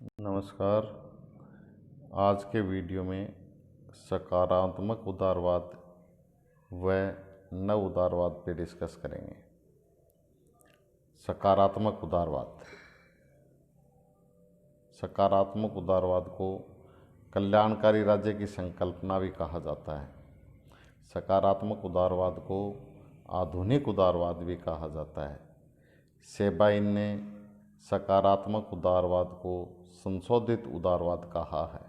नमस्कार। आज के वीडियो में सकारात्मक उदारवाद व नव उदारवाद पे डिस्कस करेंगे। सकारात्मक उदारवाद। सकारात्मक उदारवाद को कल्याणकारी राज्य की संकल्पना भी कहा जाता है। सकारात्मक उदारवाद को आधुनिक उदारवाद भी कहा जाता है। सेबाइन ने सकारात्मक उदारवाद को संशोधित उदारवाद कहा है।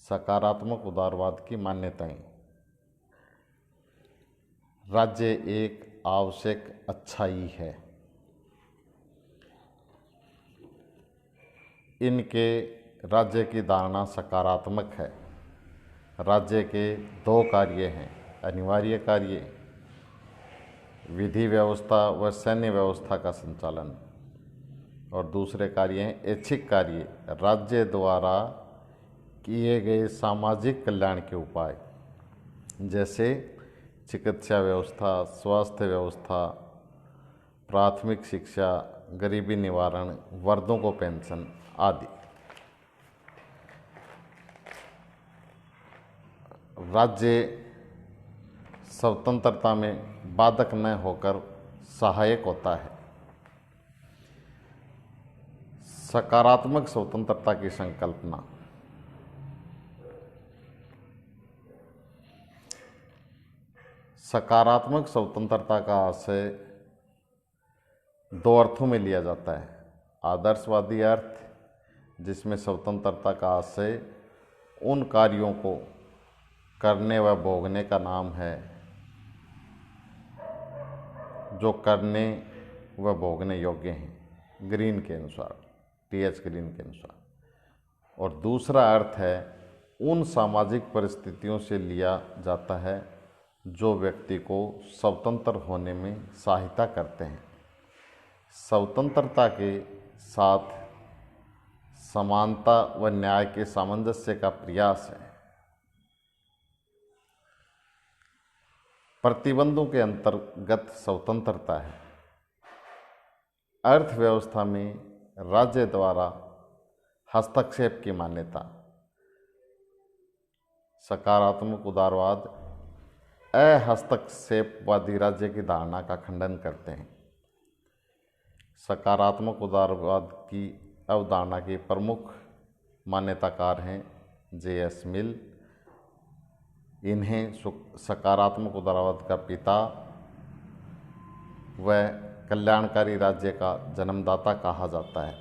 सकारात्मक उदारवाद की मान्यताएं। राज्य एक आवश्यक अच्छाई है। इनके राज्य की धारणा सकारात्मक है। राज्य के दो कार्य हैं, अनिवार्य कार्य विधि व्यवस्था व सैन्य व्यवस्था का संचालन, और दूसरे कार्य हैं ऐच्छिक कार्य, राज्य द्वारा किए गए सामाजिक कल्याण के उपाय, जैसे चिकित्सा व्यवस्था, स्वास्थ्य व्यवस्था, प्राथमिक शिक्षा, गरीबी निवारण, वृद्धों को पेंशन आदि। राज्य स्वतंत्रता में बाधक न होकर सहायक होता है। सकारात्मक स्वतंत्रता की संकल्पना। सकारात्मक स्वतंत्रता का आशय दो अर्थों में लिया जाता है। आदर्शवादी अर्थ, जिसमें स्वतंत्रता का आशय उन कार्यों को करने व भोगने का नाम है जो करने व भोगने योग्य हैं, ग्रीन के अनुसार, टीएच ग्रीन के अनुसार। और दूसरा अर्थ है उन सामाजिक परिस्थितियों से लिया जाता है जो व्यक्ति को स्वतंत्र होने में सहायता करते हैं। स्वतंत्रता के साथ समानता व न्याय के सामंजस्य का प्रयास है। प्रतिबंधों के अंतर्गत स्वतंत्रता है। अर्थव्यवस्था में राज्य द्वारा हस्तक्षेप की मान्यता। सकारात्मक उदारवाद अहस्तक्षेपवादी राज्य की धारणा का खंडन करते हैं। सकारात्मक उदारवाद की अवधारणा के प्रमुख मान्यताकार हैं जे.एस. मिल। इन्हें सकारात्मक उदारवाद का पिता व कल्याणकारी राज्य का जन्मदाता कहा जाता है।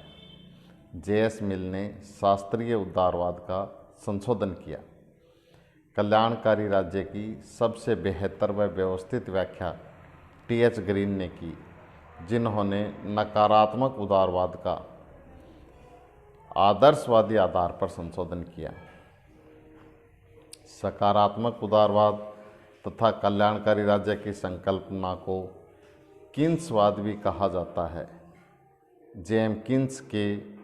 जे.एस. मिल ने शास्त्रीय उदारवाद का संशोधन किया। कल्याणकारी राज्य की सबसे बेहतर व व्यवस्थित व्याख्या टीएच ग्रीन ने की, जिन्होंने नकारात्मक उदारवाद का आदर्शवादी आधार पर संशोधन किया। सकारात्मक उदारवाद तथा कल्याणकारी राज्य की संकल्पना को किन्सवाद भी कहा जाता है। जे.एम. किन्स के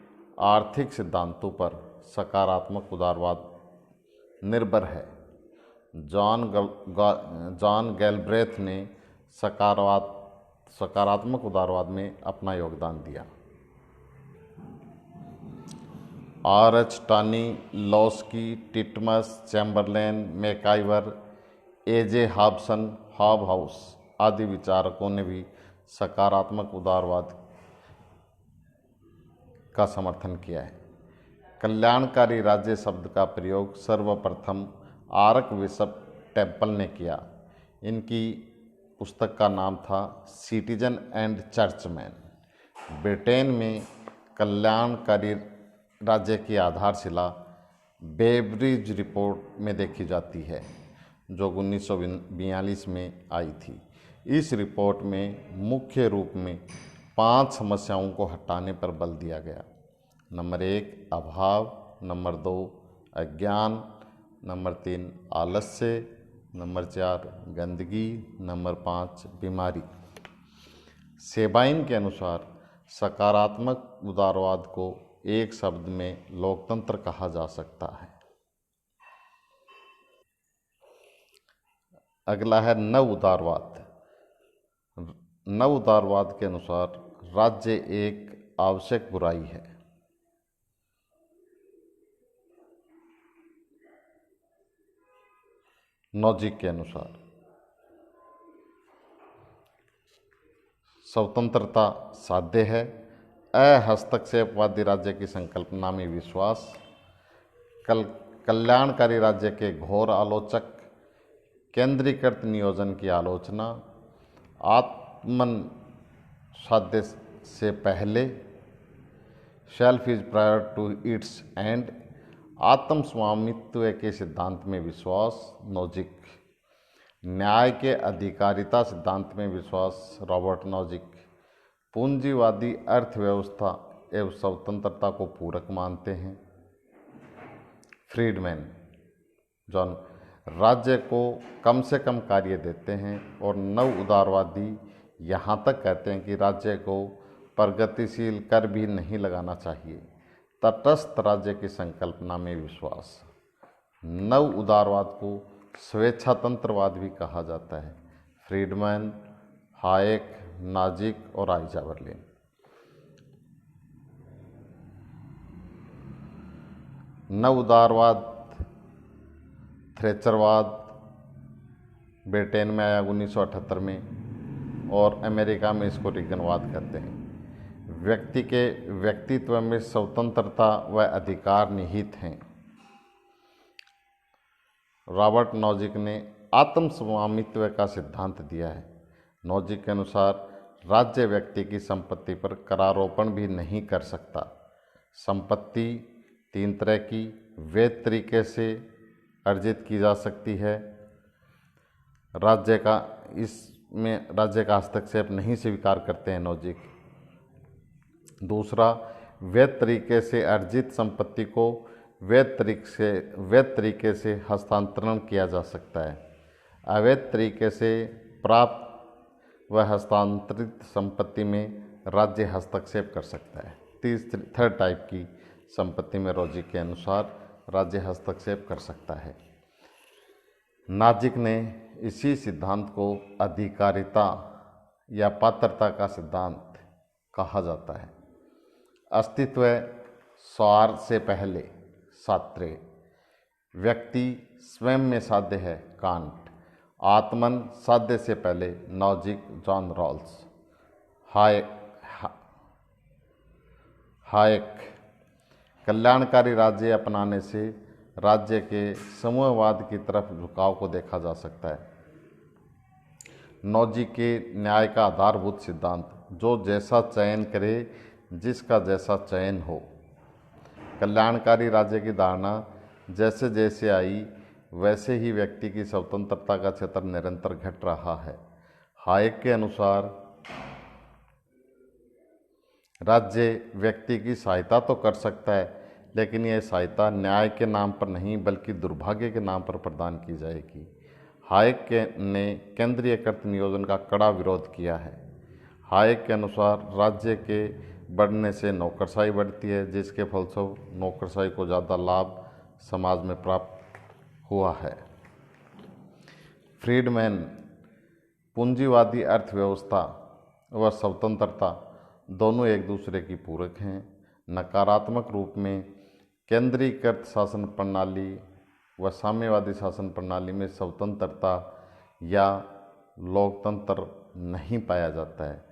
आर्थिक सिद्धांतों पर सकारात्मक उदारवाद निर्भर है। जॉन गैल्ब्रेथ ने सकारात्मक उदारवाद में अपना योगदान दिया। R H. Tawney, Laski, Titmuss, Chamberlain, MacIver, A J. Hobson, Hobhouse आदि विचारकों ने भी सकारात्मक उदारवाद का समर्थन किया है। कल्याणकारी राज्य शब्द का प्रयोग सर्वप्रथम आर्क बिशप टेम्पल ने किया। इनकी पुस्तक का नाम था सिटीजन एंड चर्चमैन। ब्रिटेन में कल्याणकारी राज्य की आधारशिला बेब्रिज रिपोर्ट में देखी जाती है, जो 1942 में आई थी। इस रिपोर्ट में मुख्य रूप में 5 समस्याओं को हटाने पर बल दिया गया। नंबर 1 अभाव, नंबर 2 अज्ञान, नंबर 3 आलस्य, नंबर 4 गंदगी, नंबर 5 बीमारी। सेबाइन के अनुसार सकारात्मक उदारवाद को एक शब्द में लोकतंत्र कहा जा सकता है। अगला है नव उदारवाद। नव उदारवाद के अनुसार राज्य एक आवश्यक बुराई है। नॉजिक के अनुसार स्वतंत्रता साध्य है। अहस्तक्षेपवादी राज्य की संकल्पना में विश्वास। कल्याणकारी राज्य के घोर आलोचक। केंद्रीकृत नियोजन की आलोचना। आत्मन साध्य से पहले। Self is prior to its end. आत्म स्वामित्व के सिद्धांत में विश्वास। नॉजिक। न्याय के अधिकारिता सिद्धांत में विश्वास। Robert Nozick. पूंजीवादी अर्थव्यवस्था एवं स्वतंत्रता को पूरक मानते हैं। Friedman John. राज्य को कम से कम कार्य देते हैं। और नव उदारवादी यहाँ तक कहते हैं कि राज्य को प्रगतिशील कर भी नहीं लगाना चाहिए। तटस्थ राज्य की संकल्पना में विश्वास। नव उदारवाद को स्वेच्छातंत्रवाद भी कहा जाता है। फ्रीडमैन, हायेक, नॉजिक और आइजा बर्लिन। नव उदारवाद थ्रेचरवाद ब्रिटेन में आया 1978 में और अमेरिका में इसको रिगनवाद कहते हैं। व्यक्ति के व्यक्तित्व में स्वतंत्रता व अधिकार निहित हैं। रॉबर्ट नॉजिक ने आत्म स्वामित्व का सिद्धांत दिया है। नॉजिक के अनुसार राज्य व्यक्ति की संपत्ति पर करारोपण भी नहीं कर सकता। संपत्ति 3 तरह की वैध तरीके से अर्जित की जा सकती है। राज्य का हस्तक्षेप नहीं स्वीकार करते हैं नॉजिक। दूसरा, वैध तरीके से अर्जित संपत्ति को वैध तरीके से हस्तांतरण किया जा सकता है। अवैध तरीके से प्राप्त व हस्तांतरित संपत्ति में राज्य हस्तक्षेप कर सकता है। थर्ड टाइप की संपत्ति में नॉजिक के अनुसार राज्य हस्तक्षेप कर सकता है। नॉजिक ने इसी सिद्धांत को अधिकारिता या पात्रता का सिद्धांत कहा जाता है। अस्तित्व स्वार्थ से पहले सात्रे। व्यक्ति स्वयं में साध्य है कांट। आत्मन साध्य से पहले नॉजिक जॉन रॉल्स। हायेक। कल्याणकारी राज्य अपनाने से राज्य के समूहवाद की तरफ झुकाव को देखा जा सकता है। नॉजिक के न्याय का आधारभूत सिद्धांत, जो जैसा चयन करे जिसका जैसा चयन हो। कल्याणकारी राज्य की धारणा जैसे जैसे आई वैसे ही व्यक्ति की स्वतंत्रता का क्षेत्र निरंतर घट रहा है। हायेक के अनुसार राज्य व्यक्ति की सहायता तो कर सकता है, लेकिन यह सहायता न्याय के नाम पर नहीं बल्कि दुर्भाग्य के नाम पर प्रदान की जाएगी। हायेक ने केंद्रीयकृत नियोजन का कड़ा विरोध किया है। हायेक के अनुसार राज्य के बढ़ने से नौकरशाही बढ़ती है, जिसके फलस्वरूप नौकरशाही को ज़्यादा लाभ समाज में प्राप्त हुआ है। फ्रीडमैन पूंजीवादी अर्थव्यवस्था व स्वतंत्रता दोनों एक दूसरे की पूरक हैं। नकारात्मक रूप में केंद्रीकृत शासन प्रणाली व साम्यवादी शासन प्रणाली में स्वतंत्रता या लोकतंत्र नहीं पाया जाता है।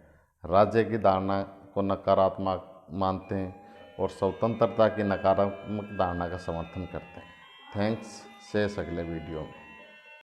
राज्य की धारणा को नकारात्मक मानते हैं और स्वतंत्रता की नकारात्मक धारणा का समर्थन करते हैं। थैंक्स। शेष अगले वीडियो में।